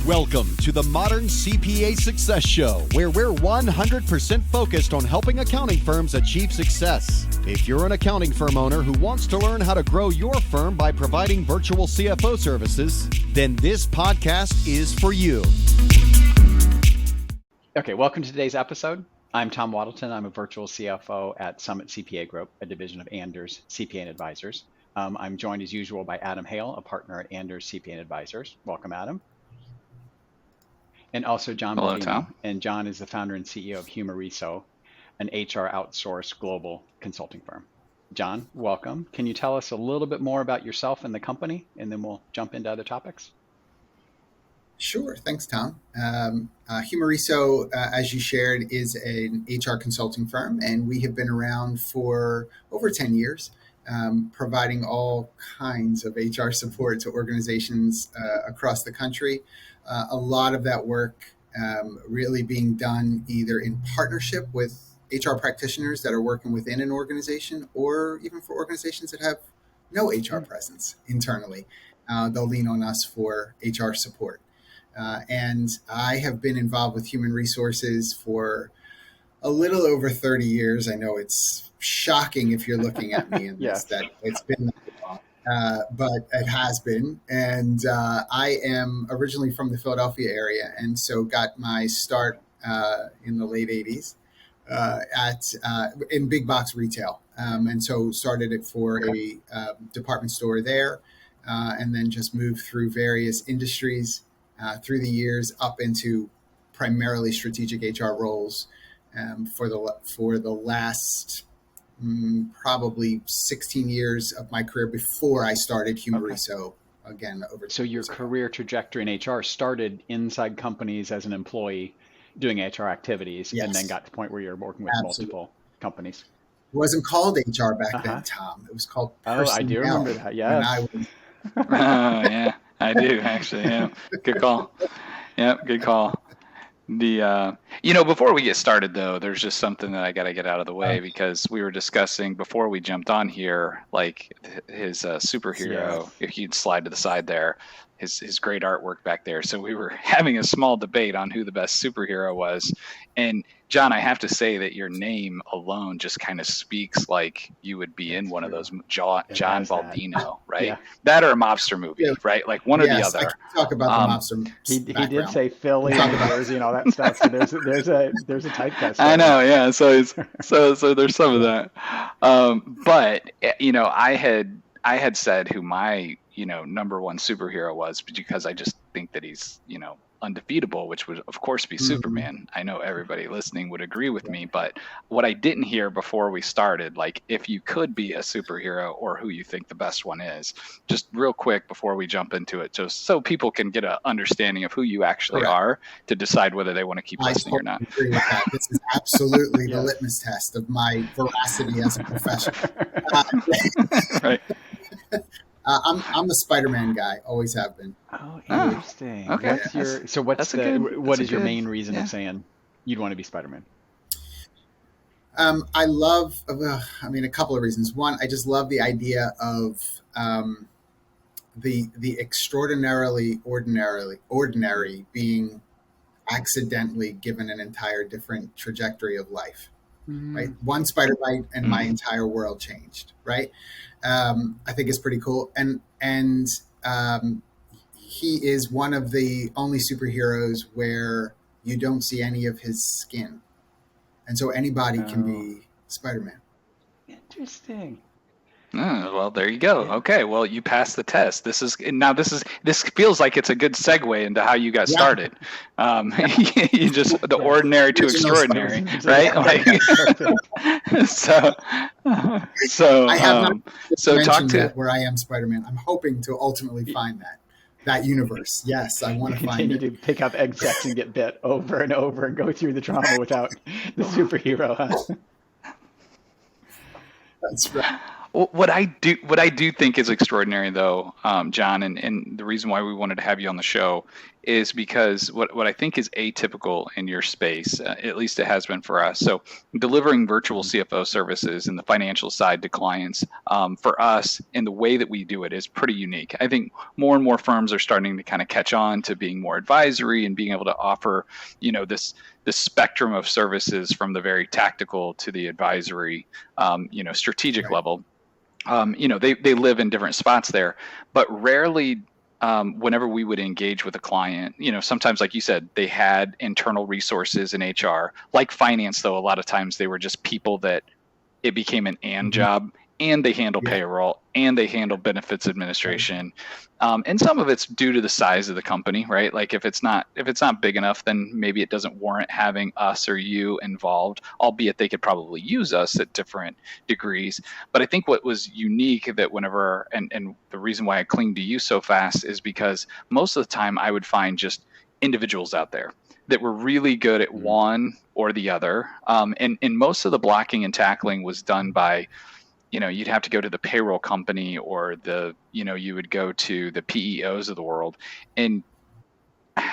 Welcome to the Modern CPA Success Show, where we're 100% focused on helping accounting firms achieve success. If you're an accounting firm owner who wants to learn how to grow your firm by providing virtual CFO services, then this podcast is for you. Okay, welcome to today's episode. I'm Tom Waddleton. I'm a virtual CFO at Summit CPA Group, a division of Anders CPA and Advisors. I'm joined as usual by Adam Hale, a partner at Anders CPA and Advisors. Welcome, Adam. And also John Hello, Baldino. Tom. And John is the founder and CEO of Humareso, an HR outsourced global consulting firm. John, welcome. Can you tell us a little bit more about yourself and the company, and then we'll jump into other topics? Sure. Thanks, Tom. Humareso, as you shared, is an HR consulting firm, and we have been around for over 10 years, providing all kinds of HR support to organizations across the country. A lot of that work really being done either in partnership with HR practitioners that are working within an organization, or even for organizations that have no HR presence internally. They'll lean on us for HR support. And I have been involved with human resources for a little over 30 years. I know it's shocking if you're looking at me in this, that it's been that long. But it has been. And I am originally from the Philadelphia area, and so got my start in the late 80s in big box retail. And so started it for a department store there, and then just moved through various industries through the years up into primarily strategic HR roles for the last probably 16 years of my career before I started Humareso again. So your career trajectory in HR started inside companies as an employee doing HR activities, Yes. and then got to the point where you're working with multiple companies. It wasn't called HR back then, Tom. It was called personnel. I do remember that, yeah. Yeah, I do actually. Yeah, good call. Yep, good call. Before we get started though, there's just something that I got to get out of the way, because we were discussing before we jumped on here, like his superhero, if you'd slide to the side there, his great artwork back there. So we were having a small debate on who the best superhero was. And John, I have to say that your name alone just kind of speaks like you would be in one of those John Baldino, right? Yeah. That or a mobster movie, right? Like one or the other. I can talk about the mobster. He did say Philly and Jersey and all that stuff. So there's a typecast. I know, yeah. So there's some of that. But I had said who my number one superhero was, because I just think that he's undefeatable, which would of course be Superman. I know everybody listening would agree with me, but what I didn't hear before we started, like if you could be a superhero or who you think the best one is, just real quick before we jump into it, just so people can get an understanding of who you actually are to decide whether they want to keep listening or not. Agree with that. This is absolutely the litmus test of my veracity as a professional. Right. I'm the Spider-Man guy. Always have been. Oh, interesting. Okay. What is your main reason of saying you'd want to be Spider-Man? I love. a couple of reasons. One, I just love the idea of the extraordinarily ordinary being accidentally given an entire different trajectory of life. Right, one spider bite and my entire world changed. Right, I think it's pretty cool, and he is one of the only superheroes where you don't see any of his skin, and so anybody can be Spider-Man. Interesting. Oh, well, there you go. Okay, well, you passed the test. This feels like it's a good segue into how you got started. You just the ordinary to extraordinary, right? So I have not talk to where I am Spider-Man. I'm hoping to ultimately find that universe. Yes, I want to find it. Continue to pick up egg sacs and get bit over and over and go through the trauma without the superhero. That's right. What I do think is extraordinary, though, John, and the reason why we wanted to have you on the show is because what I think is atypical in your space, at least it has been for us. So delivering virtual CFO services and the financial side to clients, for us, and the way that we do it is pretty unique. I think more and more firms are starting to kind of catch on to being more advisory and being able to offer, this spectrum of services from the very tactical to the advisory, strategic Right. level. They live in different spots there, but rarely, whenever we would engage with a client, sometimes, like you said, they had internal resources in HR. Like finance, though, a lot of times they were just people that it became an and job, and they handle Yeah. payroll, and they handle benefits administration. And some of it's due to the size of the company, right? Like if it's not big enough, then maybe it doesn't warrant having us or you involved, albeit they could probably use us at different degrees. But I think what was unique that whenever, and the reason why I cling to you so fast is because most of the time I would find just individuals out there that were really good at one or the other. And most of the blocking and tackling was done by, you'd have to go to the payroll company or you would go to the PEOs of the world. And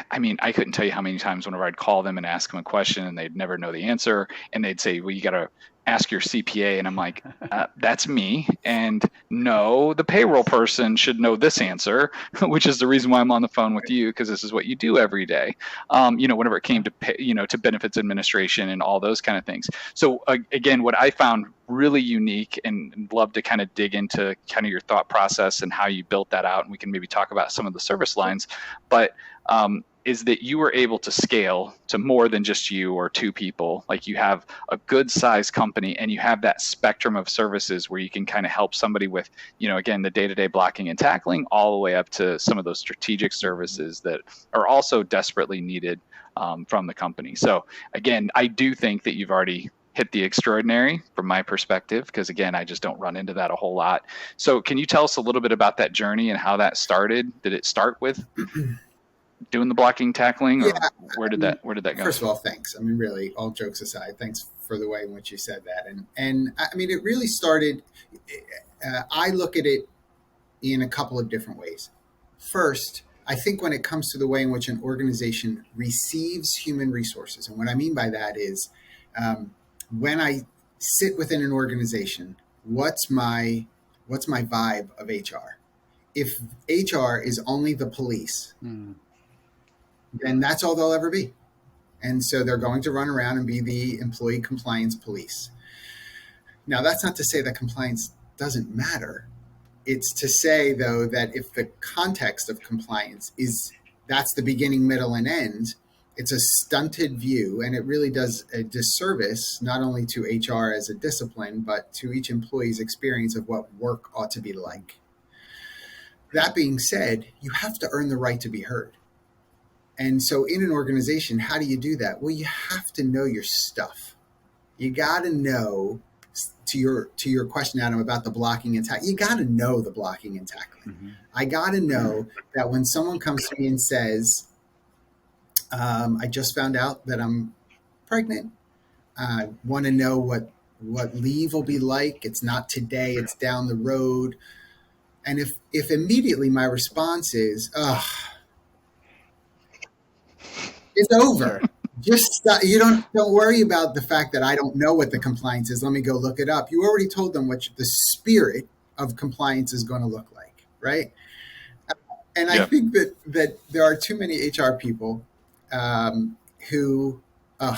I mean, I couldn't tell you how many times whenever I'd call them and ask them a question and they'd never know the answer. And they'd say, well, you got to ask your CPA. And I'm like, that's me. And no, the payroll person should know this answer, which is the reason why I'm on the phone with you, because this is what you do every day. Whenever it came to to benefits administration and all those kind of things. So again, what I found really unique and love to kind of dig into kind of your thought process and how you built that out. And we can maybe talk about some of the service lines, but is that you were able to scale to more than just you or two people. Like you have a good sized company and you have that spectrum of services where you can kind of help somebody with, again, the day-to-day blocking and tackling all the way up to some of those strategic services that are also desperately needed from the company. So again, I do think that you've already hit the extraordinary from my perspective, because again, I just don't run into that a whole lot. So can you tell us a little bit about that journey and how that started? Did it start with doing the blocking, tackling, or where did that go? First of all, thanks. I mean, really, all jokes aside, thanks for the way in which you said that. And I mean, it really started, I look at it in a couple of different ways. First, I think when it comes to the way in which an organization receives human resources, and what I mean by that is when I sit within an organization, what's my vibe of HR? If HR is only the police, then that's all they'll ever be. And so they're going to run around and be the employee compliance police. Now, that's not to say that compliance doesn't matter. It's to say, though, that if the context of compliance that's the beginning, middle, and end, it's a stunted view, and it really does a disservice not only to HR as a discipline, but to each employee's experience of what work ought to be like. That being said, you have to earn the right to be heard. And so in an organization, how do you do that? Well, you have to know your stuff. You got to know, to your question, Adam, about the blocking and tackling, you got to know the blocking and tackling. Mm-hmm. I got to know that when someone comes to me and says, I just found out that I'm pregnant. I want to know what leave will be like. It's not today, it's down the road. And if immediately my response is, it's over. Just stop. You don't worry about the fact that I don't know what the compliance is. Let me go look it up. You already told them what the spirit of compliance is going to look like, right? And I think that there are too many HR people who, a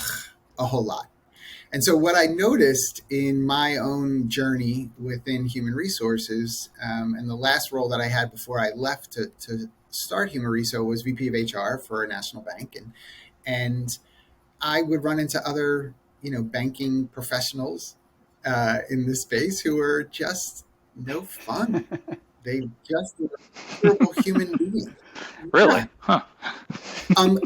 whole lot. And so what I noticed in my own journey within human resources, and the last role that I had before I left to start Humareso was VP of HR for a national bank. And I would run into other, banking professionals in this space who are just no fun. They just are terrible human beings. Really? Huh.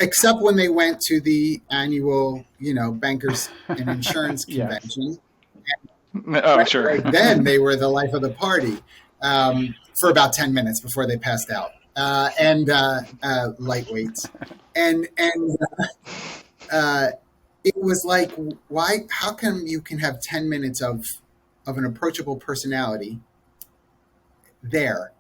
Except when they went to the annual, bankers and insurance convention. Sure. Then they were the life of the party for about 10 minutes before they passed out. And lightweights. And it was like, why? How come you can have 10 minutes of of an approachable personality there,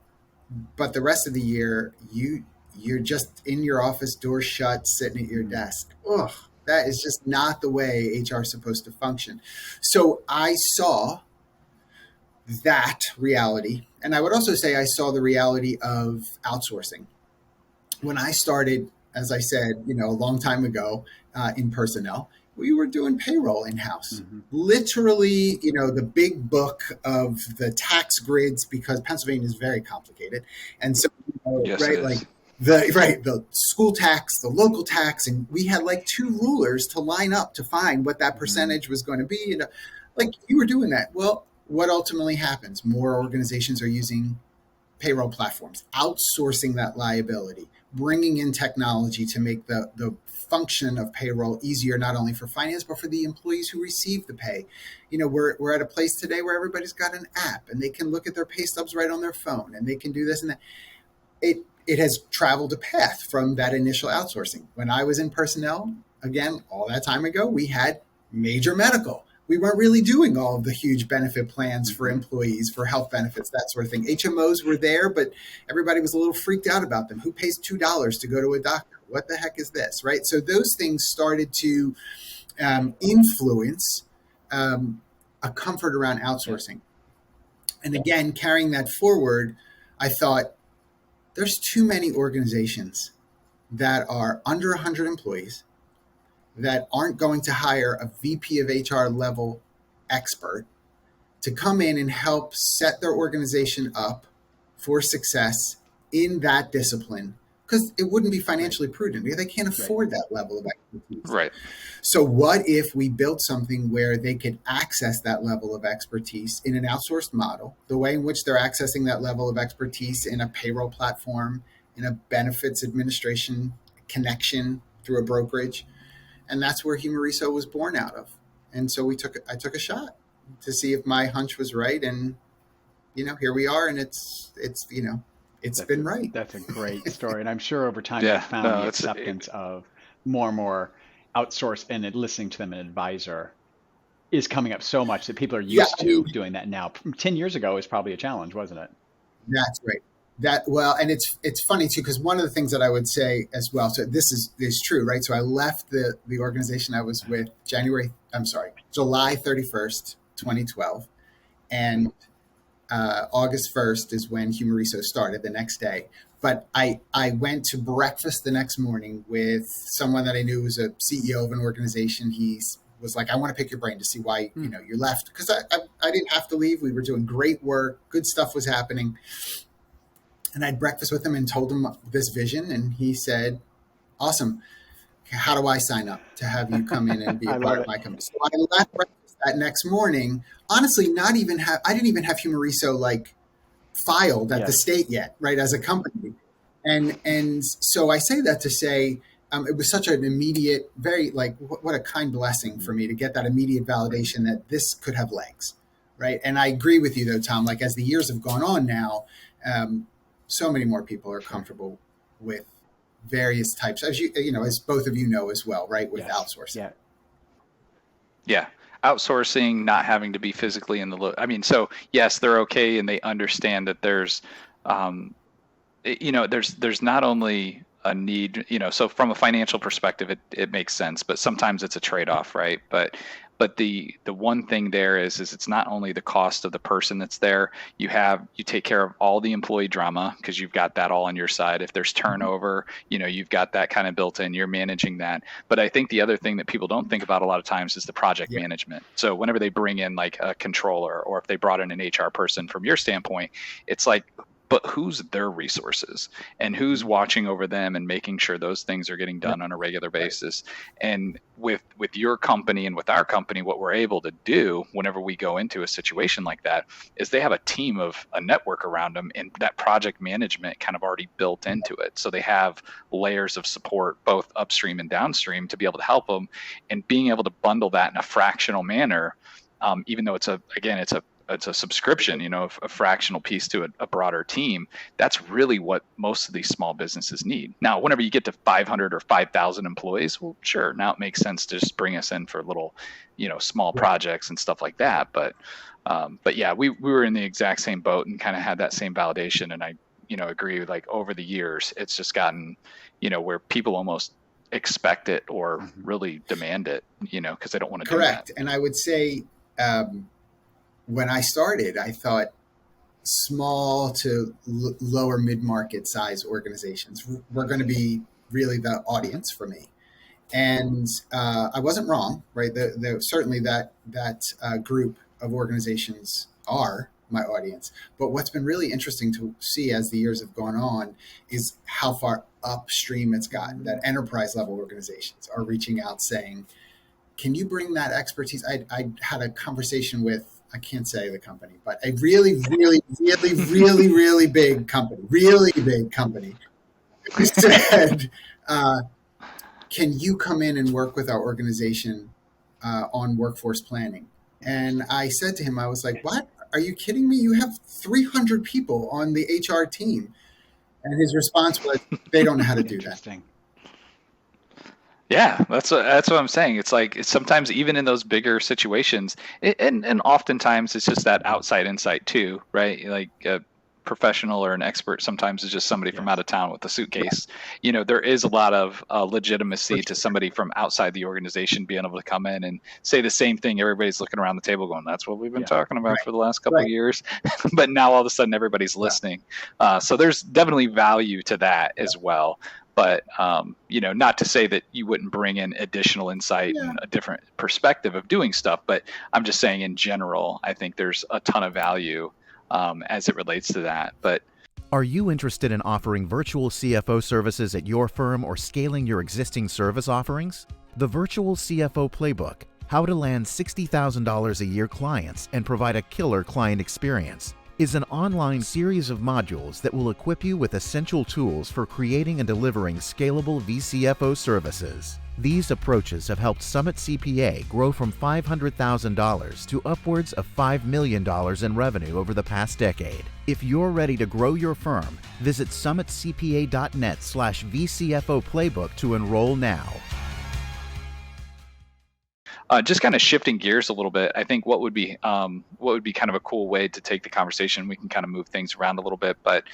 but the rest of the year you're just in your office, door shut, sitting at your desk. Ugh, that is just not the way HR is supposed to function. So I saw that reality, and I would also say I saw the reality of outsourcing. When I started, as I said, a long time ago in personnel, we were doing payroll in-house. Literally, the big book of the tax grids, because Pennsylvania is very complicated. And so, Yes, right, it is. like the school tax, the local tax, and we had like 2 rulers to line up to find what that percentage was going to be. Like you were doing that. Well, what ultimately happens? More organizations are using payroll platforms, outsourcing that liability, bringing in technology to make the function of payroll easier, not only for finance, but for the employees who receive the pay. We're at a place today where everybody's got an app and they can look at their pay stubs right on their phone and they can do this and that. It has traveled a path from that initial outsourcing. When I was in personnel, again, all that time ago, we had major medical. We weren't really doing all of the huge benefit plans for employees, for health benefits, that sort of thing. HMOs were there, but everybody was a little freaked out about them. Who pays $2 to go to a doctor? What the heck is this, right? So those things started to influence a comfort around outsourcing. And again, carrying that forward, I thought there's too many organizations that are under 100 employees that aren't going to hire a VP of HR level expert to come in and help set their organization up for success in that discipline, because it wouldn't be financially prudent. They can't afford that level of expertise. Right. So what if we built something where they could access that level of expertise in an outsourced model, the way in which they're accessing that level of expertise in a payroll platform, in a benefits administration connection through a brokerage? And that's where Humareso was born out of. And so I took a shot to see if my hunch was right. And, here we are. And it's been right. That's a great story. And I'm sure over time Yeah, you found the acceptance of more and more outsourced, and listening to them, an advisor is coming up so much that people are used to doing that now. 10 years ago is probably a challenge, wasn't it? That's right. And it's funny too, because one of the things that I would say as well, so this is true, right? So I left the organization I was with July 31st, 2012. And August 1st is when Humareso started, the next day. But I went to breakfast the next morning with someone that I knew was a CEO of an organization. He was like, I want to pick your brain to see why you left. Because I didn't have to leave. We were doing great work. Good stuff was happening. And I had breakfast with him and told him this vision. And he said, awesome. How do I sign up to have you come in and be a part of my company? So I left breakfast that next morning. Honestly, I didn't even have Humareso like filed at the state yet, right, as a company. And so I say that to say it was such an immediate, very like what a kind blessing for me to get that immediate validation that this could have legs, right? And I agree with you though, Tom, like as the years have gone on now, so many more people are comfortable with various types, as as both of you know as well, right, with outsourcing. Yeah. Outsourcing, not having to be physically in the loop. I mean, so yes, they're okay, and they understand that there's, there's not only a need, so from a financial perspective, it makes sense, but sometimes it's a trade-off, right? But the one thing there is it's not only the cost of the person that's there. You take care of all the employee drama because you've got that all on your side. If there's turnover, you've got that kind of built in. You're managing that. But I think the other thing that people don't think about a lot of times is the project management. So whenever they bring in like a controller, or if they brought in an HR person, from your standpoint, it's like, but who's their resources and who's watching over them and making sure those things are getting done on a regular basis. And with your company and with our company, what we're able to do whenever we go into a situation like that is they have a team of a network around them, and that project management kind of already built into it. So they have layers of support, both upstream and downstream, to be able to help them, and being able to bundle that in a fractional manner. Even though it's a it's a subscription, a fractional piece to a broader team. That's really what most of these small businesses need. Now, whenever you get to 500 or 5,000 employees, well, sure, now it makes sense to just bring us in for little, small projects and stuff like that. But yeah, we were in the exact same boat and kind of had that same validation. And I, agree, like over the years, it's just gotten, where people almost expect it or really demand it, because they don't want to do that. Correct. And I would say, when I started, I thought small to lower mid-market size organizations were going to be really the audience for me. And I wasn't wrong, right? Certainly that group of organizations are my audience. But what's been really interesting to see as the years have gone on is how far upstream it's gotten, that enterprise level organizations are reaching out saying, can you bring that expertise? I had a conversation with, I can't say the company, but a really, really, really, really, really big company who said, can you come in and work with our organization on workforce planning? And I said to him, I was like, what? Are you kidding me? You have 300 people on the HR team. And his response was, they don't know how to do that. Yeah, that's what I'm saying. It's like sometimes even in those bigger situations, and oftentimes it's just that outside insight too, right? Like a professional or an expert sometimes is just somebody from out of town with a suitcase. There is a lot of legitimacy to somebody from outside the organization being able to come in and say the same thing. Everybody's looking around the table going, that's what we've been talking about for the last couple of years. But now all of a sudden everybody's listening. So there's definitely value to that as well. But, not to say that you wouldn't bring in additional insight and a different perspective of doing stuff. But I'm just saying in general, I think there's a ton of value as it relates to that. But are you interested in offering virtual CFO services at your firm or scaling your existing service offerings? The Virtual CFO Playbook, How to Land $60,000 a Year Clients and Provide a Killer Client Experience, is an online series of modules that will equip you with essential tools for creating and delivering scalable VCFO services. These approaches have helped Summit CPA grow from $500,000 to upwards of $5 million in revenue over the past decade. If you're ready to grow your firm, visit summitcpa.net/VCFO Playbook to enroll now. Just kind of shifting gears a little bit, I think what would be kind of a cool way to take the conversation, we can kind of move things around a little bit, but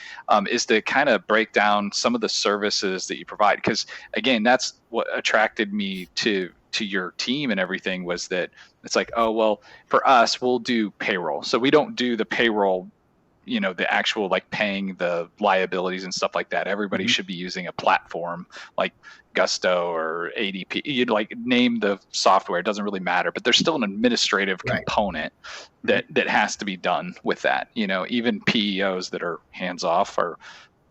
is to kind of break down some of the services that you provide. Because again, that's what attracted me to your team and everything, was that it's like, oh, well, for us, we'll do payroll. So we don't do the payroll, the actual like paying the liabilities and stuff like that. Everybody should be using a platform like Gusto or ADP. You'd like name the software, it doesn't really matter, but there's still an administrative component that has to be done with that. Even PEOs that are hands off are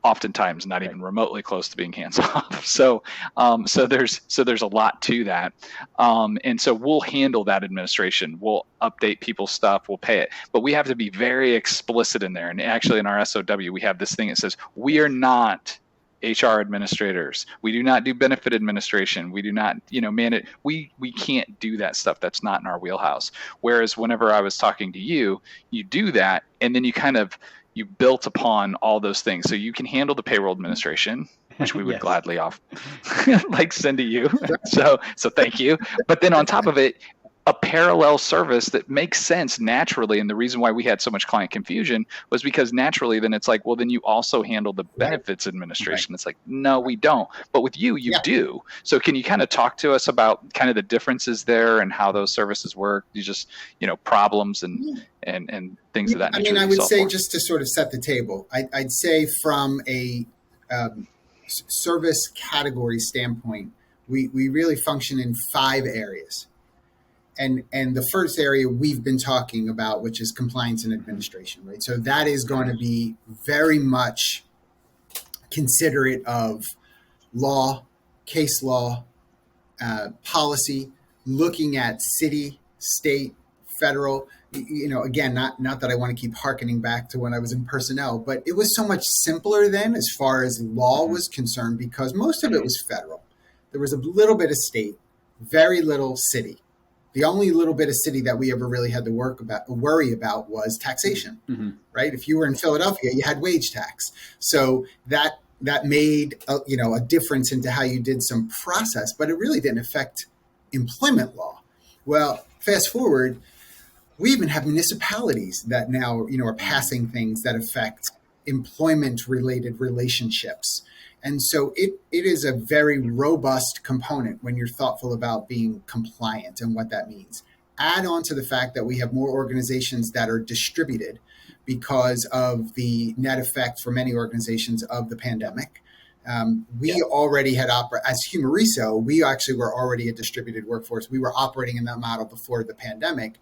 oftentimes not even remotely close to being hands off. So there's a lot to that. And so we'll handle that administration. We'll update people's stuff. We'll pay it, but we have to be very explicit in there. And actually in our SOW, we have this thing that says, we are not HR administrators. We do not do benefit administration. We do not, manage. We can't do that stuff. That's not in our wheelhouse. Whereas whenever I was talking to you, you do that. And then you built upon all those things. So you can handle the payroll administration, which we would gladly send to you. So thank you. But then on top of it, a parallel service that makes sense naturally. And the reason why we had so much client confusion was because naturally then it's like, well, then you also handle the benefits administration. It's like, no, we don't. But with you do. So can you kind of talk to us about kind of the differences there and how those services work? You just, problems and things of that nature. I mean, I would say just to sort of set the table, I'd say from a service category standpoint, we really function in 5 areas. And the first area we've been talking about, which is compliance and administration, right? So that is going to be very much considerate of law, case law, policy, looking at city, state, federal. Again, not that I want to keep hearkening back to when I was in personnel, but it was so much simpler then as far as law was concerned, because most of it was federal. There was a little bit of state, very little city. The only little bit of city that we ever really had to worry about was taxation, right? If you were in Philadelphia, you had wage tax. So that made a difference into how you did some process, but it really didn't affect employment law. Well, fast forward, we even have municipalities that now are passing things that affect employment related relationships. And so it is a very robust component when you're thoughtful about being compliant and what that means. Add on to the fact that we have more organizations that are distributed because of the net effect for many organizations of the pandemic. We already had as Humareso, we actually were already a distributed workforce. We were operating in that model before the pandemic.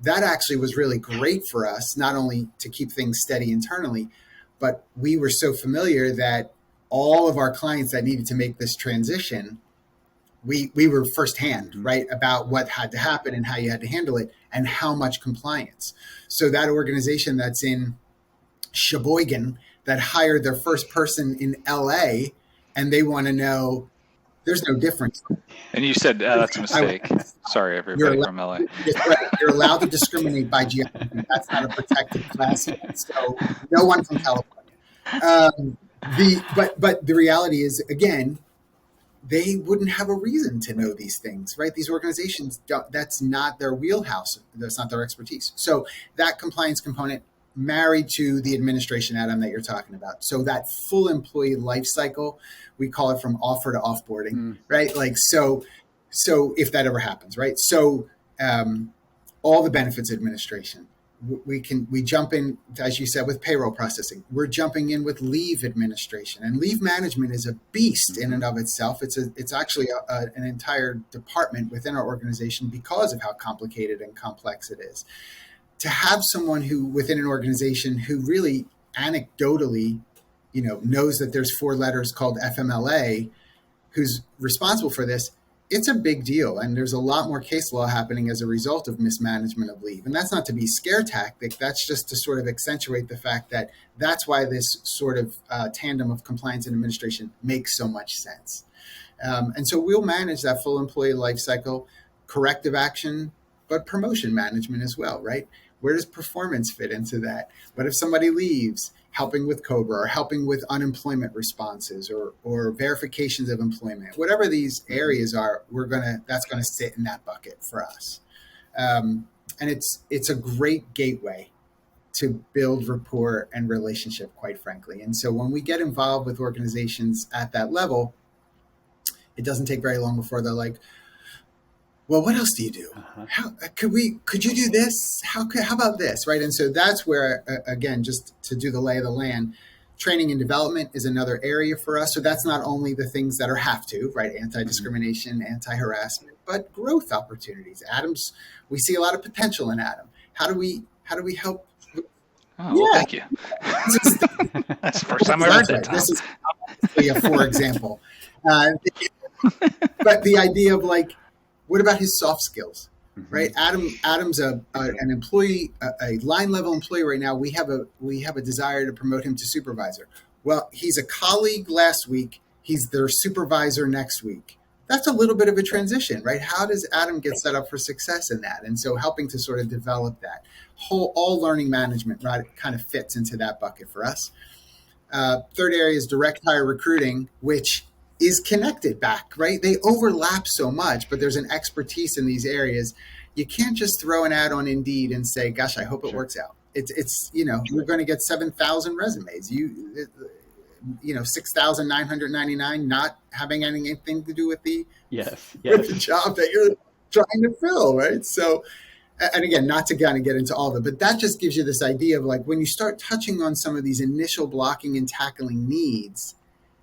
That actually was really great for us, not only to keep things steady internally, but we were so familiar that all of our clients that needed to make this transition, we were firsthand, right, about what had to happen and how you had to handle it and how much compliance. So that organization that's in Sheboygan that hired their first person in LA, and they want to know, there's no difference. And you said that's a mistake. Sorry, everybody from LA. You're allowed to discriminate by geography. That's not a protected class. So no one from California. But the reality is, again, they wouldn't have a reason to know these things, right? These organizations, that's not their wheelhouse. That's not their expertise. So that compliance component married to the administration, Adam, that you're talking about. So that full employee life cycle, we call it from offer to offboarding, right? Like, so if that ever happens, right? So all the benefits administration, we jump in, as you said, with payroll processing. We're jumping in with leave administration, and leave management is a beast in and of itself. It's actually an entire department within our organization because of how complicated and complex it is. To have someone who within an organization who really anecdotally, knows that there's 4 letters called FMLA, who's responsible for this, it's a big deal. And there's a lot more case law happening as a result of mismanagement of leave. And that's not to be scare tactic. That's just to sort of accentuate the fact that that's why this sort of tandem of compliance and administration makes so much sense. And so we'll manage that full employee life cycle, corrective action, but promotion management as well, right? Where does performance fit into that? But if somebody leaves, helping with COBRA or helping with unemployment responses or verifications of employment, whatever these areas are, that's gonna sit in that bucket for us. And it's a great gateway to build rapport and relationship, quite frankly. And so when we get involved with organizations at that level, it doesn't take very long before they're like, well, what else do you do? How could you do this? How about this? Right. And so that's where, again, just to do the lay of the land, training and development is another area for us. So that's not only the things that are have to, right? Anti-discrimination, anti-harassment, but growth opportunities. We see a lot of potential in Adam. How do we help? Oh, well, thank you. That's the first time I heard that. This is obviously a for example. But the idea of like, what about his soft skills, right? Adam's an employee, a line level employee right now. We have a desire to promote him to supervisor. Well, he's a colleague last week. He's their supervisor next week. That's a little bit of a transition, right? How does Adam get set up for success in that? And so helping to sort of develop that all learning management, right, kind of fits into that bucket for us. Third area is direct hire recruiting, which is connected back, right? They overlap so much, but there's an expertise in these areas. You can't just throw an ad on Indeed and say, gosh, I hope it works out. It's you're going to get 7,000 resumes. 6,999 not having anything to do with the with the job that you're trying to fill, right? So, and again, not to kind of get into all of it, but that just gives you this idea of like when you start touching on some of these initial blocking and tackling needs,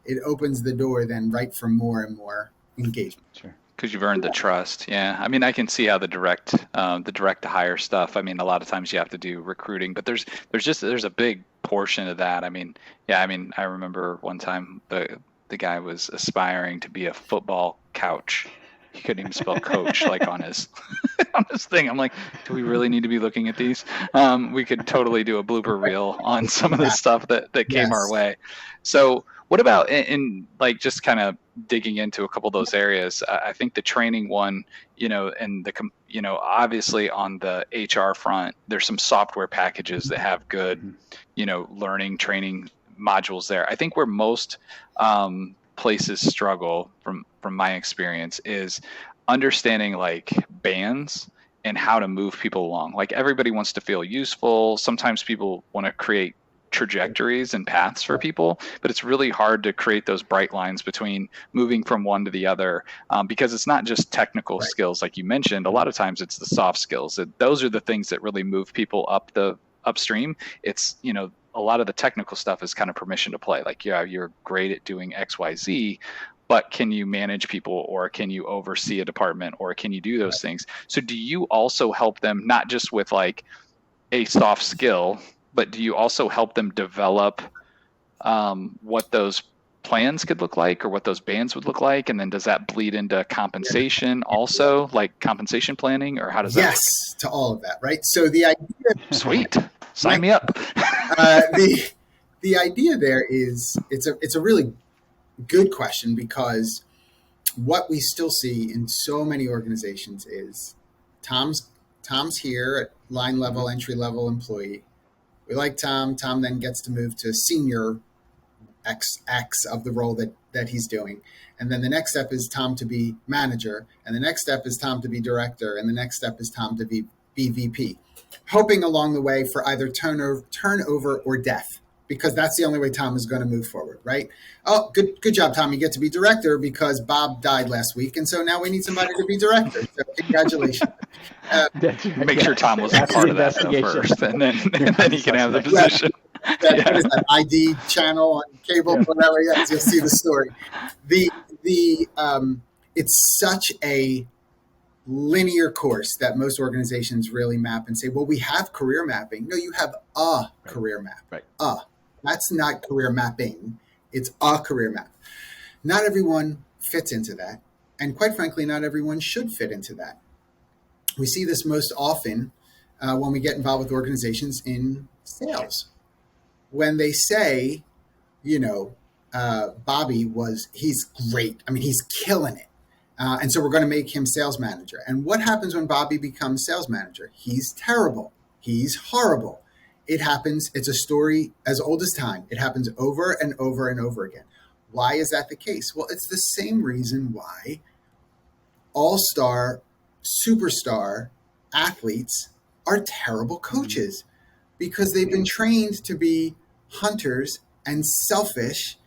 it opens the door then right for more and more engagement. Sure. Because you've earned the trust. Yeah. I mean, I can see how the direct to hire stuff. I mean, a lot of times you have to do recruiting, but there's a big portion of that. I mean, I remember one time the guy was aspiring to be a football couch. He couldn't even spell coach like on his thing. I'm like, do we really need to be looking at these? We could totally do a blooper reel on some of the stuff that came our way. So what about in like just kind of digging into a couple of those areas. I think the training one, and obviously on the HR front, there's some software packages that have good, learning training modules there. I think where most places struggle from my experience is understanding like bands and how to move people along. Like everybody wants to feel useful. Sometimes people want to create trajectories and paths for people, but it's really hard to create those bright lines between moving from one to the other, because it's not just technical skills like you mentioned. A lot of times it's the soft skills. Those are the things that really move people up the upstream. It's a lot of the technical stuff is kind of permission to play. Like, yeah, you're great at doing XYZ, but can you manage people, or can you oversee a department, or can you do those things? So do you also help them not just with like a soft skill, but do you also help them develop what those plans could look like, or what those bands would look like? And then does that bleed into compensation also, like compensation planning, or how does that work? Yes, to all of that, right? So the idea... Sweet. Sign me up. The idea there is, it's a really good question, because what we still see in so many organizations is Tom's here at line level, entry level employee. We like Tom. Tom then gets to move to senior X of the role that he's doing. And then the next step is Tom to be manager. And the next step is Tom to be director. And the next step is Tom to be VP. Hoping along the way for either turnover or death, because that's the only way Tom is going to move forward, right? Oh, good job, Tom. You get to be director because Bob died last week. And so now we need somebody to be director. So congratulations. Make sure Tom was a part of that first, and then he can have the position. What is that, ID channel on cable, whatever? Yes, you'll see the story. It's such a linear course that most organizations really map and say, well, we have career mapping. No, you have a career map. Right. That's not career mapping. It's a career map. Not everyone fits into that. And quite frankly, not everyone should fit into that. We see this most often when we get involved with organizations in sales. When they say, Bobby he's great. I mean, he's killing it. And so we're going to make him sales manager. And what happens when Bobby becomes sales manager? He's terrible. He's horrible. It happens. It's a story as old as time. It happens over and over and over again. Why is that the case? Well, it's the same reason why all-star, superstar athletes are terrible coaches, because they've been trained to be hunters and selfish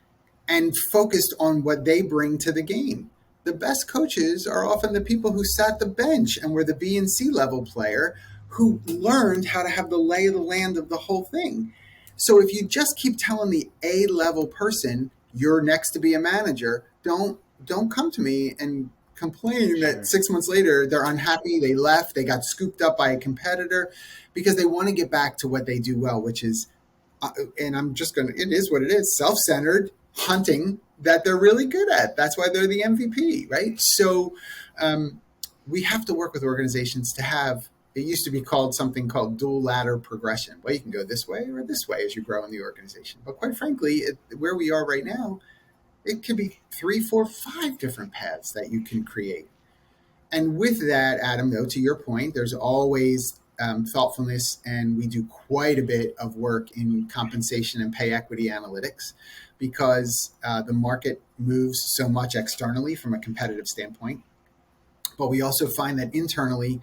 and focused on what they bring to the game. The best coaches are often the people who sat the bench and were the B and C level player who learned how to have the lay of the land of the whole thing. So if you just keep telling the A level person you're next to be a manager, don't come to me and complain that 6 months later they're unhappy, they left, they got scooped up by a competitor, because they want to get back to what they do well, which is, it is what it is, self-centered hunting that they're really good at. That's why they're the MVP, right? So we have to work with organizations to have, it used to be called something called dual ladder progression. Well, you can go this way or this way as you grow in the organization. But quite frankly, where we are right now, it could be 3, 4, 5 different paths that you can create. And with that, Adam, though, to your point, there's always thoughtfulness, and we do quite a bit of work in compensation and pay equity analytics, because the market moves so much externally from a competitive standpoint. But we also find that internally,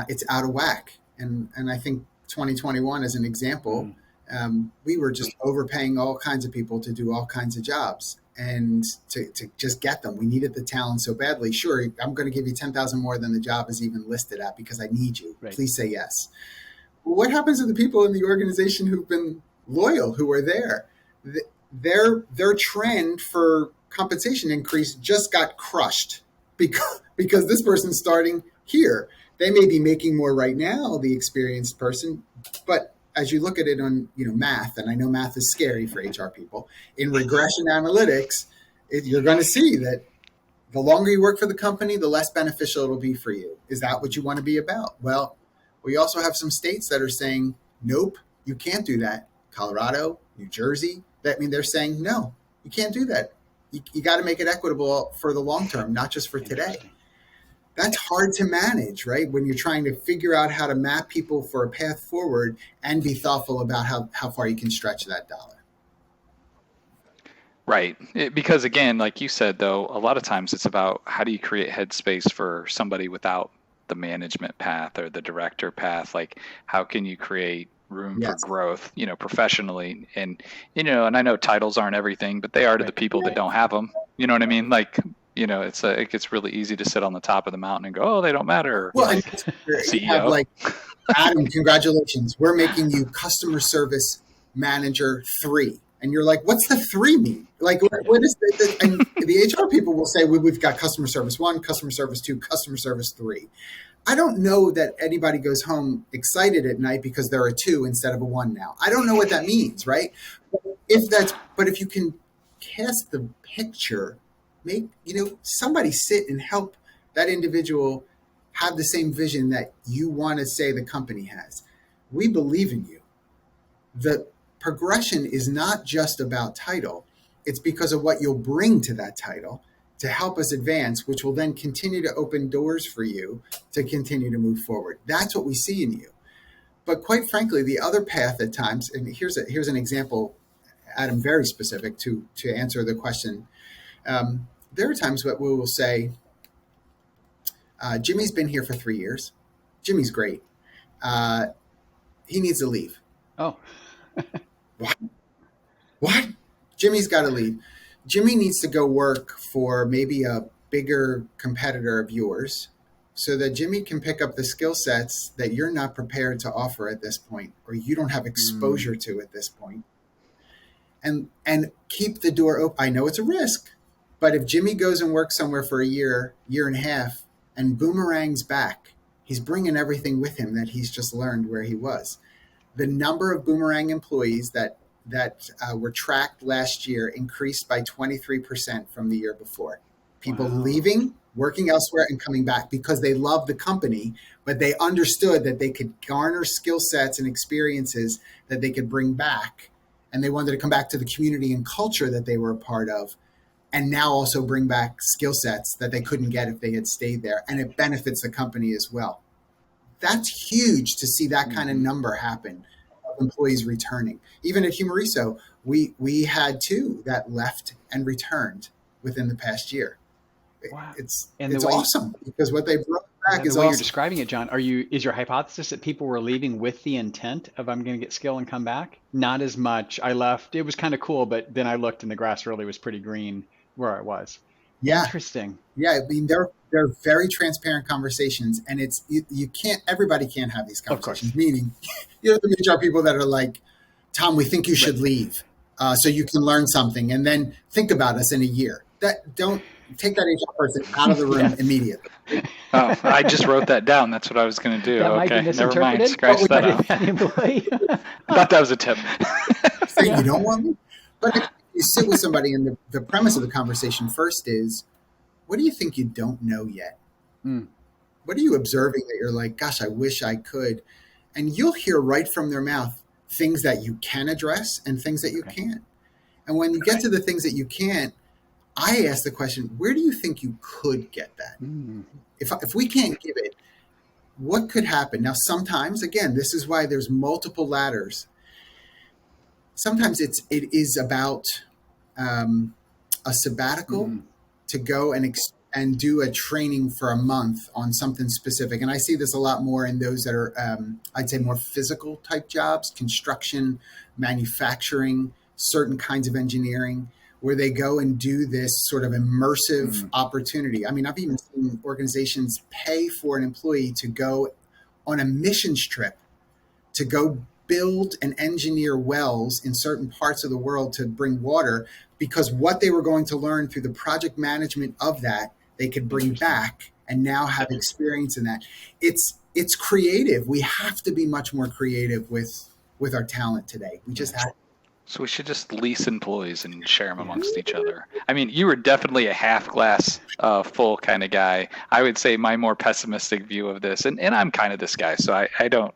it's out of whack. And I think 2021, as an example, we were just overpaying all kinds of people to do all kinds of jobs. And to just get them, we needed the talent so badly. Sure, I'm going to give you 10,000 more than the job is even listed at, because I need you. Right. Please say yes. Well, what happens to the people in the organization who've been loyal, who are there? Their trend for compensation increase just got crushed because this person's starting here. They may be making more right now, the experienced person, but as you look at it on math, and I know math is scary for HR people, in regression analytics, you're going to see that the longer you work for the company, the less beneficial it'll be for you. Is that what you want to be about? Well, we also have some states that are saying, nope, you can't do that. Colorado, New Jersey, they're saying, no, you can't do that. You got to make it equitable for the long term, not just for today. That's hard to manage, right? When you're trying to figure out how to map people for a path forward and be thoughtful about how far you can stretch that dollar. Right. Because again, like you said, though, a lot of times it's about how do you create headspace for somebody without the management path or the director path? Like, how can you create room for growth, professionally? And, and I know titles aren't everything, but they are to the people that don't have them. You know what I mean? Like, it gets really easy to sit on the top of the mountain and go, oh, they don't matter. Well, like, CEO. You have Adam, congratulations. We're making you customer service manager 3. And you're like, what's the 3 mean? Like, what is the and the HR people will say, we've got customer service 1, customer service 2, customer service 3. I don't know that anybody goes home excited at night because they're a 2 instead of a 1 now. I don't know what that means, right? But if you can cast the picture, make, somebody sit and help that individual have the same vision that you want to say the company has. We believe in you. The progression is not just about title. It's because of what you'll bring to that title to help us advance, which will then continue to open doors for you to continue to move forward. That's what we see in you. But quite frankly, the other path at times, and here's an example, Adam, very specific to answer the question. There are times that we will say, Jimmy's been here for 3 years. Jimmy's great. He needs to leave. Oh. What? Jimmy's got to leave. Jimmy needs to go work for maybe a bigger competitor of yours so that Jimmy can pick up the skill sets that you're not prepared to offer at this point, or you don't have exposure to at this point. And keep the door open. I know it's a risk, but if Jimmy goes and works somewhere for a year and a half, and Boomerang's back, he's bringing everything with him that he's just learned where he was. The number of Boomerang employees that were tracked last year increased by 23% from the year before. People leaving, working elsewhere, and coming back because they loved the company, but they understood that they could garner skill sets and experiences that they could bring back. And they wanted to come back to the community and culture that they were a part of, and now also bring back skill sets that they couldn't get if they had stayed there. And it benefits the company as well. That's huge to see that kind of number happen of employees returning. Even at Humareso, we had 2 that left and returned within the past year. Wow. It's awesome because what they brought back is the way awesome. You're describing it, John, is your hypothesis that people were leaving with the intent of I'm going to get skill and come back? Not as much. I left. It was kind of cool, but then I looked and the grass really was pretty green where I was. Yeah. Interesting. Yeah. I mean, they're very transparent conversations, and everybody can't have these conversations. Meaning, the HR people that are like, Tom, we think you should leave so you can learn something, and then think about us in a year. Don't take that HR person out of the room immediately. Oh, I just wrote that down. That's what I was going to do. That might be never mind. misinterpreted. Scratch that out. I thought that was a tip. Say you don't want me? But if you sit with somebody, and the premise of the conversation first is, what do you think you don't know yet? What are you observing that you're like, gosh, I wish I could? And you'll hear right from their mouth things that you can address and things that you can't. And when you get to the things that you can't, I ask the question, where do you think you could get that? If we can't give it, what could happen? Now, sometimes, again, this is why there's multiple ladders. Sometimes it is about a sabbatical to go and do a training for a month on something specific. And I see this a lot more in those that are, I'd say, more physical type jobs, construction, manufacturing, certain kinds of engineering, where they go and do this sort of immersive opportunity. I mean, I've even seen organizations pay for an employee to go on a missions trip to go build and engineer wells in certain parts of the world to bring water, because what they were going to learn through the project management of that, they could bring back and now have experience in that. It's creative. We have to be much more creative with our talent today. We just have. So we should just lease employees and share them amongst each other. I mean, you were definitely a half glass full kind of guy. I would say my more pessimistic view of this, and I'm kind of this guy, so I don't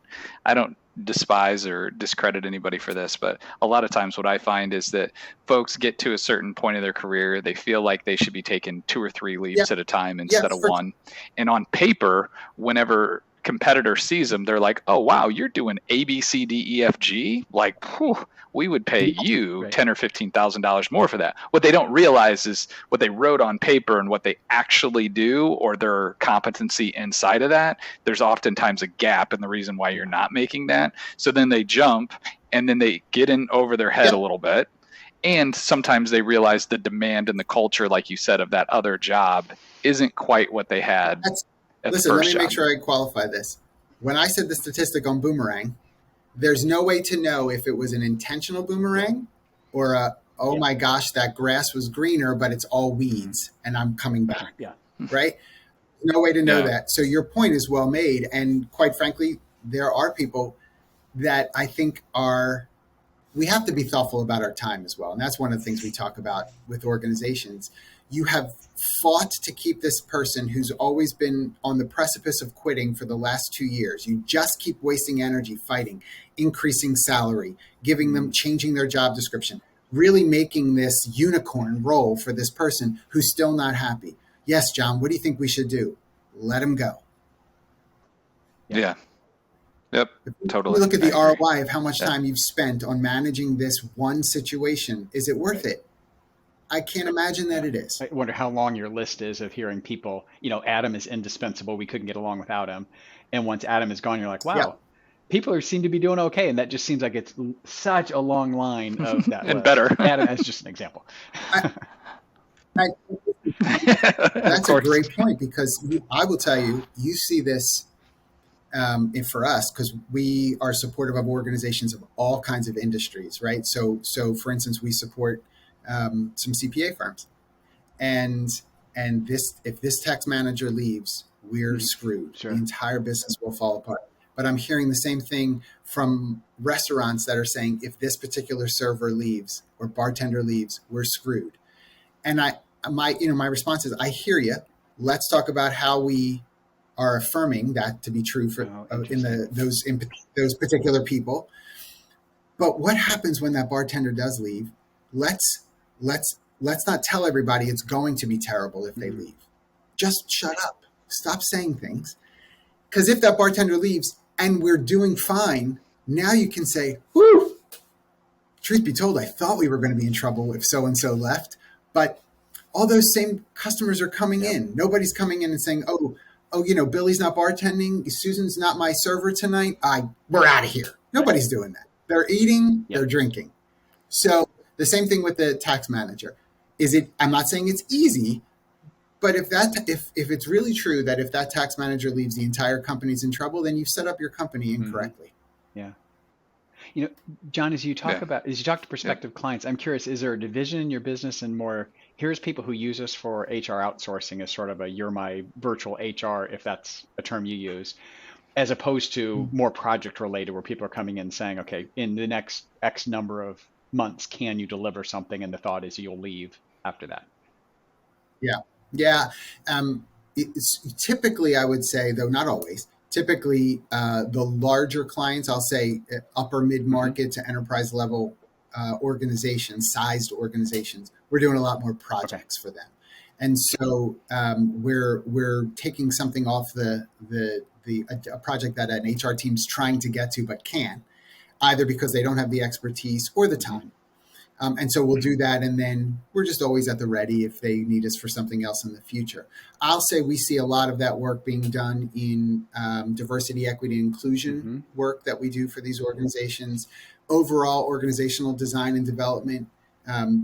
despise or discredit anybody for this, but a lot of times what I find is that folks get to a certain point of their career, they feel like they should be taking 2 or 3 leaves at a time instead of one. And on paper, whenever competitor sees them, they're like, oh, wow, you're doing A, B, C, D, E, F, G. Like, whew, we would pay you $10,000 or $15,000 more for that. What they don't realize is what they wrote on paper and what they actually do, or their competency inside of that. There's oftentimes a gap in the reason why you're not making that. So then they jump and then they get in over their head a little bit. And sometimes they realize the demand and the culture, like you said, of that other job isn't quite what they had. Listen, let me make sure I qualify this. When I said the statistic on Boomerang, there's no way to know if it was an intentional boomerang or my gosh, that grass was greener, but it's all weeds and I'm coming back. Right? No way to know that. So your point is well made. And quite frankly, there are people that I think we have to be thoughtful about our time as well. And that's one of the things we talk about with organizations. You have fought to keep this person who's always been on the precipice of quitting for the last 2 years. You just keep wasting energy fighting, increasing salary, giving them, changing their job description, really making this unicorn role for this person who's still not happy. Yes, John, what do you think we should do? Let him go. Yeah. Yep, totally. Look at the ROI of how much time you've spent on managing this one situation. Is it worth it? I can't imagine that it is. I wonder how long your list is of hearing people, Adam is indispensable. We couldn't get along without him. And once Adam is gone, you're like, wow, people seem to be doing okay. And that just seems like it's such a long line of that. And better. Adam as just an example. That's a great point, because I will tell you, you see this for us, because we are supportive of organizations of all kinds of industries, right? So for instance, we support some CPA firms, and if this tax manager leaves, we're screwed. Sure. The entire business will fall apart. But I'm hearing the same thing from restaurants that are saying, if this particular server leaves or bartender leaves, we're screwed. And my response is, I hear you. Let's talk about how we are affirming that to be true for those particular people. But what happens when that bartender does leave? Let's not tell everybody it's going to be terrible if they leave. Just shut up. Stop saying things. Because if that bartender leaves and we're doing fine, now you can say, whew, truth be told, I thought we were going to be in trouble if so-and-so left. But all those same customers are coming in. Nobody's coming in and saying, oh, Billy's not bartending. Susan's not my server tonight. We're out of here. Nobody's doing that. They're eating, they're drinking. So the same thing with the tax manager. I'm not saying it's easy, but if it's really true that if that tax manager leaves, the entire company's in trouble, then you've set up your company incorrectly. Yeah. John, as you talk to prospective clients, I'm curious, is there a division in your business and more, here's people who use us for HR outsourcing as sort of you're my virtual HR, if that's a term you use, as opposed to more project related, where people are coming in saying, okay, in the next X number of months, can you deliver something? And the thought is you'll leave after that. Yeah. It's typically, I would say, though not always, typically the larger clients, I'll say upper mid-market to enterprise level sized organizations, we're doing a lot more projects for them. And so we're taking something off a project that an HR team's trying to get to but can't, either because they don't have the expertise or the time. And so we'll do that, and then we're just always at the ready if they need us for something else in the future. I'll say we see a lot of that work being done in diversity, equity, and inclusion work that we do for these organizations, overall organizational design and development,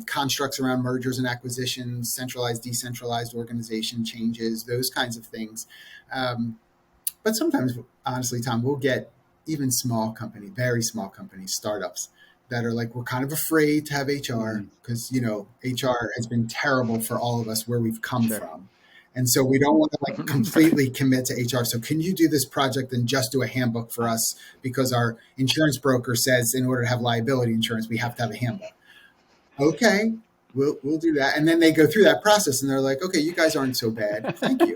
constructs around mergers and acquisitions, centralized, decentralized organization changes, those kinds of things. But sometimes, honestly, Tom, we'll get even small company, very small companies, startups, that are like, we're kind of afraid to have HR because, HR has been terrible for all of us where we've come from. And so we don't want to completely commit to HR. So can you do this project and just do a handbook for us? Because our insurance broker says in order to have liability insurance, we have to have a handbook. Okay, we'll do that. And then they go through that process and they're like, okay, you guys aren't so bad. Thank you.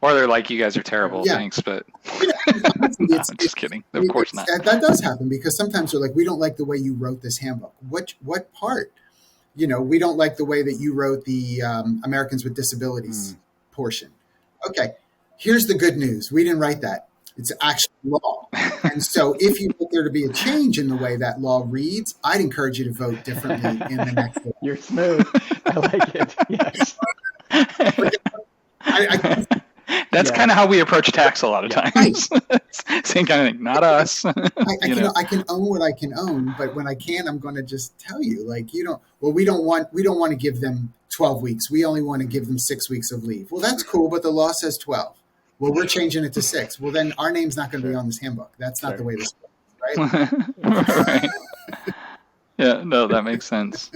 Or they're like, you guys are terrible, Yeah. thanks, but Honestly, no, I'm just kidding. Of course not. That does happen, because sometimes they're like, we don't like the way you wrote this handbook. What part? We don't like the way that you wrote the Americans with Disabilities portion. Okay, here's the good news. We didn't write that. It's actual law. And so if you want there to be a change in the way that law reads, I'd encourage you to vote differently in the next election. You're smooth. I like it. Yes. That's kind of how we approach tax a lot of times. Same kind of thing. Not us. I can own what I can own, but when I can, I'm going to just tell you, we don't want to give them 12 weeks. We only want to give them 6 weeks of leave. Well, that's cool, but the law says 12. Well, we're changing it to 6. Well, then our name's not going to be on this handbook. That's not the way this works, right? Right. Yeah, no, that makes sense.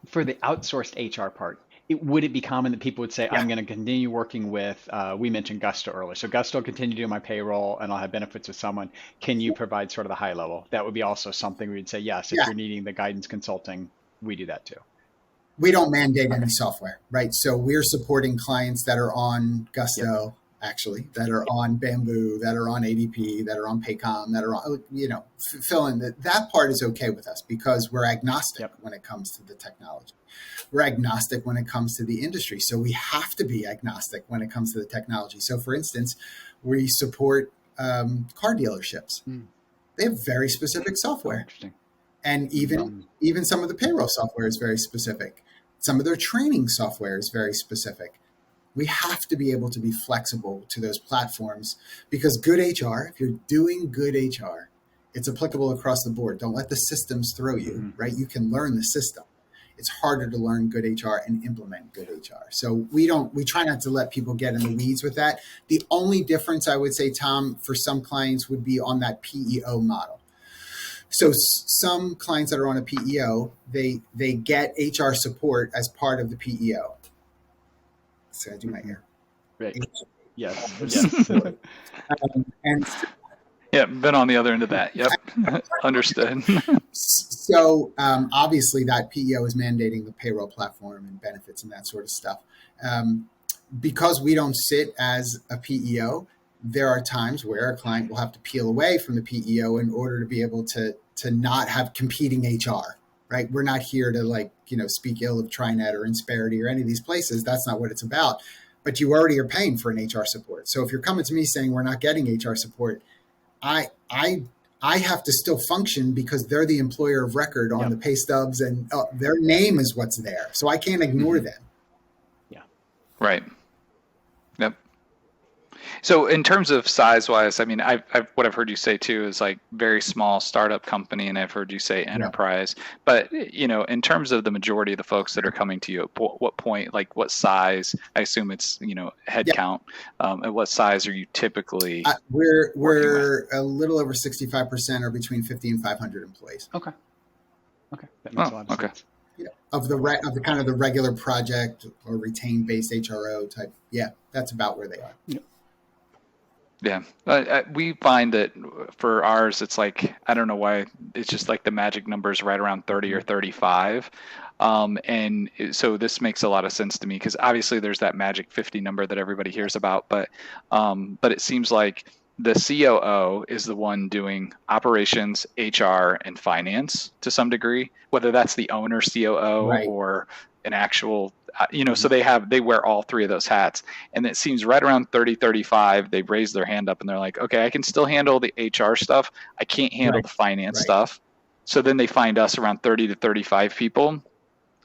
For the outsourced HR part, would it be common that people would say, I'm going to continue working with, we mentioned Gusto earlier. So Gusto will continue to do my payroll and I'll have benefits with someone. Can you provide sort of the high level? That would be also something we'd say, yes, if you're needing the guidance consulting, we do that too. We don't mandate any software, right? So we're supporting clients that are on Gusto, actually, that are on Bamboo, that are on ADP, that are on Paycom, that are on, fill in that part is okay with us because we're agnostic when it comes to the technology. We're agnostic when it comes to the industry. So we have to be agnostic when it comes to the technology. So for instance, we support car dealerships. They have very specific software. Interesting. And even some of the payroll software is very specific. Some of their training software is very specific. We have to be able to be flexible to those platforms because good HR, if you're doing good HR, it's applicable across the board. Don't let the systems throw you, right? You can learn the system. It's harder to learn good HR and implement good HR. So we try not to let people get in the weeds with that. The only difference I would say, Tom, for some clients would be on that PEO model. So some clients that are on a PEO, they get HR support as part of the PEO. So I do my hair. Right. Yes. And yeah, been on the other end of that. Yep. Understood. So obviously that PEO is mandating the payroll platform and benefits and that sort of stuff. Because we don't sit as a PEO, there are times where a client will have to peel away from the PEO in order to be able to not have competing HR, right? We're not here to speak ill of TriNet or Insperity or any of these places. That's not what it's about. But you already are paying for an HR support. So if you're coming to me saying we're not getting HR support, I have to still function because they're the employer of record on the pay stubs and their name is what's there. So I can't ignore them. Yeah. Right. Yep. So in terms of size wise, I mean, what I've heard you say too is like very small startup company, and I've heard you say enterprise. But in terms of the majority of the folks that are coming to you, at what point, like what size? I assume it's head count. At what size are you typically? We're a little over 65% are between 50 and 500 employees. Okay, that makes a lot of sense. Yeah, of the kind of the regular project or retained based HRO type. Yeah, that's about where they are. Yep. Yeah, we find that for ours, it's like, I don't know why, it's just like the magic number is right around 30 or 35. And so this makes a lot of sense to me because obviously there's that magic 50 number that everybody hears about, but it seems like the COO is the one doing operations, HR, and finance to some degree, whether that's the owner COO or an actual, so they wear all three of those hats. And it seems right around 30, 35, they raise their hand up and they're like, okay, I can still handle the HR stuff. I can't handle the finance stuff. So then they find us around 30 to 35 people.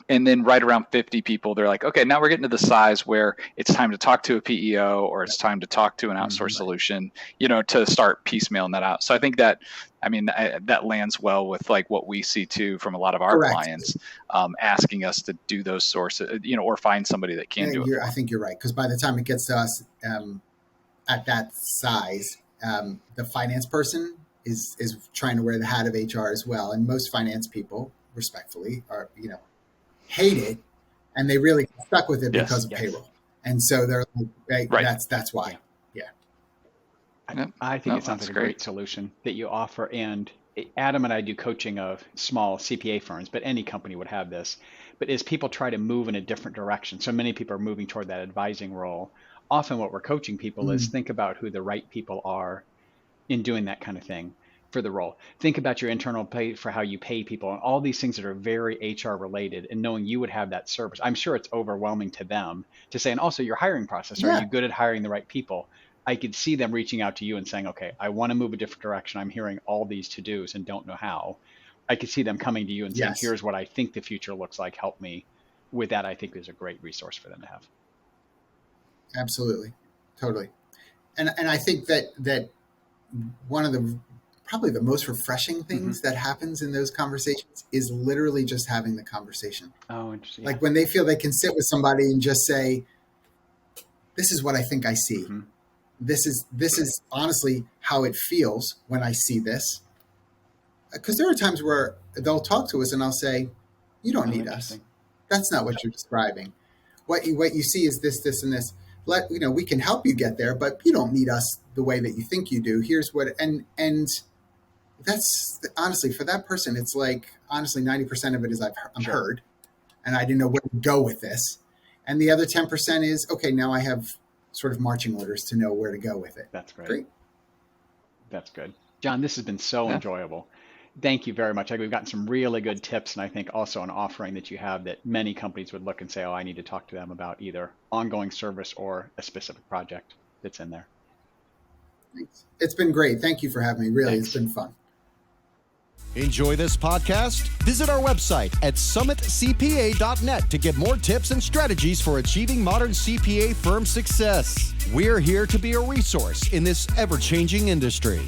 And then right around 50 people, they're like, okay, now we're getting to the size where it's time to talk to a PEO or it's time to talk to an outsourced solution, to start piecemealing that out. So I think that, that lands well with like what we see too from a lot of our clients, asking us to do those sources, or find somebody that can do it. I think you're right. Because by the time it gets to us at that size, the finance person is trying to wear the hat of HR as well. And most finance people, respectfully, are, hate it, and they really get stuck with it because of payroll. And so they're like, that's why. I think it sounds like a great solution that you offer. And Adam and I do coaching of small CPA firms, but any company would have this. But as people try to move in a different direction, so many people are moving toward that advising role. Often what we're coaching people is think about who the right people are in doing that kind of thing for the role. Think about your internal pay for how you pay people and all these things that are very HR related, and knowing you would have that service. I'm sure it's overwhelming to them to say, and also your hiring process. Are you good at hiring the right people? I could see them reaching out to you and saying, okay, I want to move a different direction. I'm hearing all these to-dos and don't know how. I could see them coming to you and saying, here's what I think the future looks like. Help me with that. I think is a great resource for them to have. Absolutely. Totally. And I think that one of the probably the most refreshing things that happens in those conversations is literally just having the conversation. Oh, interesting. Like when they feel they can sit with somebody and just say, this is what I think I see. This is honestly how it feels when I see this. Because there are times where they'll talk to us and I'll say, you don't need us. That's not what you're describing. What you see is this, this, and this. We can help you get there, but you don't need us the way that you think you do. Here's what, and that's honestly, for that person, it's like, honestly, 90% of it is I'm heard and I didn't know where to go with this. And the other 10% is, okay, now I have sort of marching orders to know where to go with it. That's great. That's good. John, this has been so enjoyable. Thank you very much. We've gotten some really good tips, and I think also an offering that you have that many companies would look and say, oh, I need to talk to them about either ongoing service or a specific project that's in there. Thanks. It's been great. Thank you for having me. Really, It's been fun. Enjoy this podcast? Visit our website at summitcpa.net to get more tips and strategies for achieving modern CPA firm success. We're here to be a resource in this ever-changing industry.